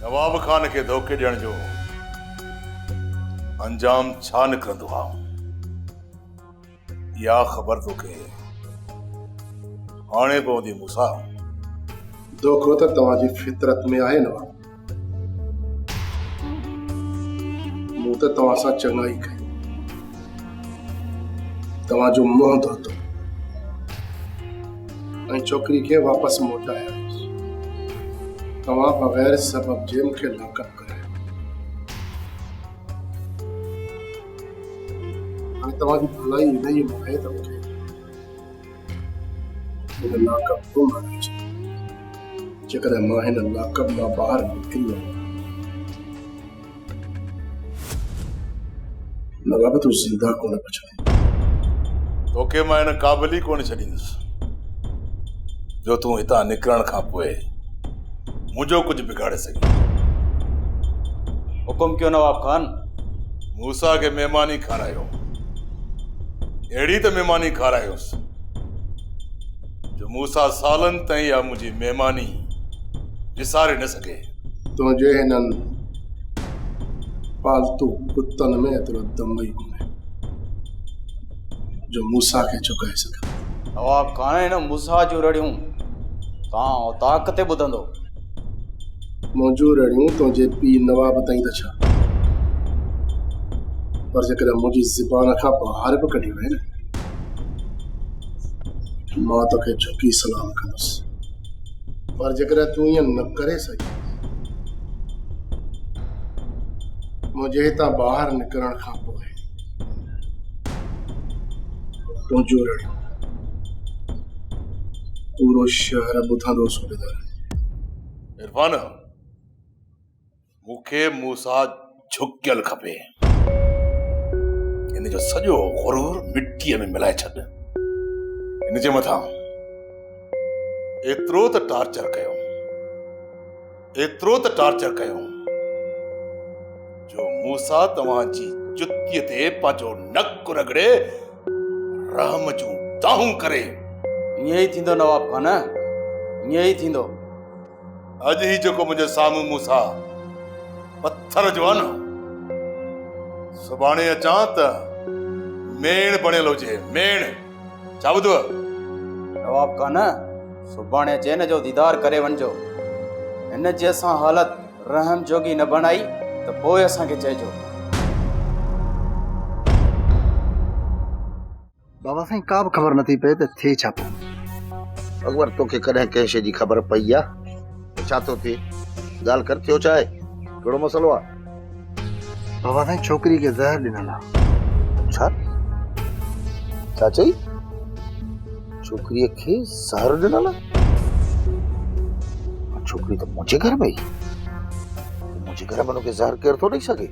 नवाब खान के धोखे ॾियण जो अंजाम छा निकिरंदो आहे इहा ख़बर तोखे हाणे पवंदी मूसा। धोखो त तव्हांजी फितरत में आहे नवाब। मूं त तव्हां सां चङाई कई, तव्हांजो मुंहुं धोतो ऐं छोकिरी खे वापसि मोटाए आयुसि। तव्हां बग़ैर सबब जे मूंखे लाकअप करायो। हाणे तव्हांजी भलाई इन ई में आहे त मूंखे हिन लाकअप को मारे छॾियो। जेकॾहिं मां हिन लाकअप मां ॿाहिरि निकिरी वञा, नवाब तूं ज़िंदा कोन बचंदे। तोखे मां हिन क़ाबिल ई कोन छॾींदुसि जो तूं हितां निकिरण खां पोइ मुंहिंजो कुझु बिगाड़े सघे। हुकुम कयो नवाब खान। मूसा खे महिमानी खारायो, अहिड़ी त महिमानी खारायोसि जो मूसा सालनि ताईं या मुंहिंजी महिमानी विसारे न सघे। तुंहिंजे हिननि पालतू कुतनि में एतिरो दम ई कोन्हे जो मूसा खे चुकाए सघे। नवाब खान हिन मूसा जूं रड़ियूं तव्हां ताक़त ते ॿुधंदो। मुंहिंजूं रड़ियूं तुंहिंजे पीउ नवाब ताईं त छा, पर जेकॾहिं मुंहिंजी ज़ुबान खां ॿाहिरि बि कढी वई न, मां तोखे झुकी सलाम कंदुसि। पर जेकॾहिं तूं ईअं न करे सघे, मुंहिंजे हितां ॿाहिरि निकिरण खां पोइ तुंहिंजूं रड़ियूं पूरो शहर ॿुधंदो सूबेदार। इरफान, मूंखे मूसा झुकियल खपे। इन जो सॼो गुरूर मिटीअ में मिलाए छॾ। इन जे मथां एतिरो त टार्चर कयो जो मूसा तव्हांजी जुतीअ ते पंहिंजो नक रगड़े रहम जूं दाहूं करे। ईअं ई थींदो नवाब खान, ईअं ई थींदो। अॼु ही जेको मुंहिंजे साम्हूं मूसा पत्थर जो आहे न, सुभाणे अचां त मेण बणियल हुजे। मेण छा ॿुधव? नवाब खान सुभाणे अचे हिन जो दीदार करे वञिजो। हिन जी असां हालत रहम जोगी न बणाई त पोइ असांखे चइजो। बाबा साईं का बि ख़बर नथी पए त थिए छा पियो। अकबर तोखे कॾहिं कंहिं शइ जी ख़बर पई आहे छा थो थिए? ॻाल्हि कर, थियो छा आहे? कहिड़ो मसलो आहे? बाबा साईं छोकिरी खे ज़हर ॾिनल आहे। छा छा चई? छोकिरीअ खे ज़हर ॾिनल आहे? छोकिरी त मुंहिंजे घर में ई, मुंहिंजे घर में हुनखे ज़हर केरु थो ॾेई सघे?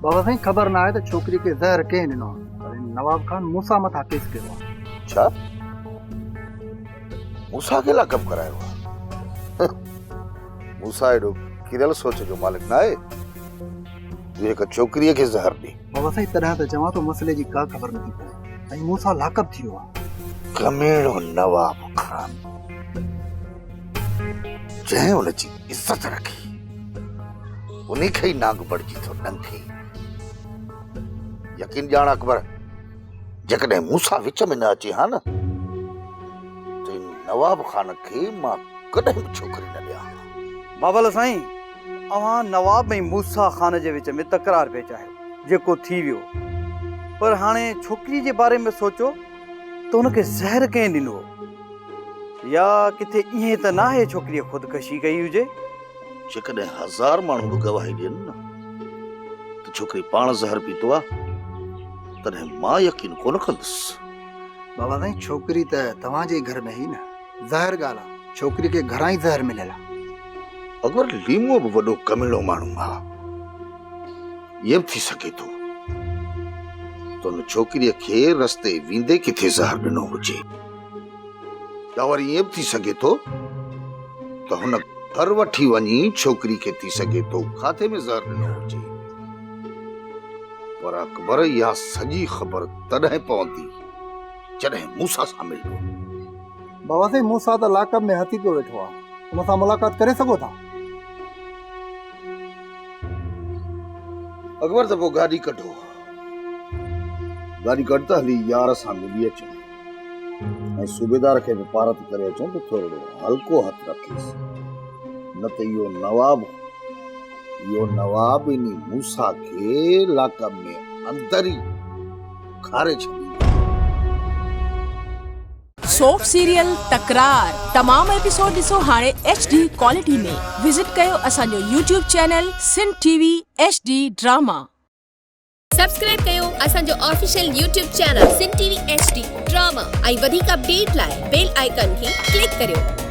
बाबा साईं ख़बर न आहे त छोकिरी खे ज़हर कंहिं ॾिनो आहे, पर नवाब खान मूसा मथां केस कयो आहे। छा मूसा खे लाकअप करायो आहे? मूसा एॾो किरियल सोच जो मालिक न आहे जो हिक छोकिरीअ खे ज़हर ॾे। बाबा साईं तॾहिं त चवां थो मसइले जी का ख़बर नथी पए ऐं मूसा लाकअप थियो आहे। कमेड़ो नवाब खान जंहिं हुनजी इज़त रखी उन खे ई नांग बड़जी थो नंगे। यकीन ॼाण अकबर, जेकॾहिं मूसा विच में न अचे हा न त नवाब खान खे मां कॾहिं बि छोकिरी न ॾियां। बाबल साईं, अवां नवाब ऐं मूसा खान जे विच में तकरार पिया चाहियो, जेको थी वियो। पर हाणे छोकिरी जे बारे में सोचो त हुनखे ज़हर कंहिं ॾिनो, या किथे ईअं त न आहे छोकिरीअ ख़ुदकशी कई हुजे? जेकॾहिं 1000 माण्हू बि गवाही ॾियनि न त छोकिरी पाण ज़हर पीतो आहे, तॾहिं मां यकीन कोन कंदुसि। बाबा साईं छोकिरी त तव्हांजे घर में ई न, ज़हर ॻाल्हि आहे, छोकिरी खे घरां ई ज़हर मिलियल आहे। अगरि लीमो बि वॾो कमेड़ो माण्हू आहे, इहे बि थी सघे थो त हुन छोकिरीअ खे रस्ते वेंदे किथे ज़हर ॾिनो हुजे, या वरी इएं बि थी सघे थो त हुन घर वठी वञी छोकिरी खे थी सघे थो खाते में ज़हर ॾिनो हुजे। पर अकबर इहा सॼी ख़बर तॾहिं पवंदी जॾहिं मूसा सां मिलंदो। बाबा साईं मूसा त लाकअप में हथी पियो वेठो आहे, हुन सां मुलाक़ात करे सघो था? अकबर त पोइ गाॾी कढो, गाॾी कढ त हली यार सां मिली अचूं ऐं सूबेदार खे बि पारत करे अचूं त थोरो हल्को हथ रखेसि, न त इहो नवाब इन मूसा खे लाकब में अंदर ई खारे छॾींदो। सोप सीरियल तकरार तमाम एपिसोड ॾिसो हाणे HD क्वालिटी में। विजिट कयो असांजो YouTube channel Sindh TV HD drama. Subscribe कयो असांजो official YouTube channel Sindh TV HD drama ऐं वधीक अपडेट लाइ बेल आइकन खे क्लिक करियो।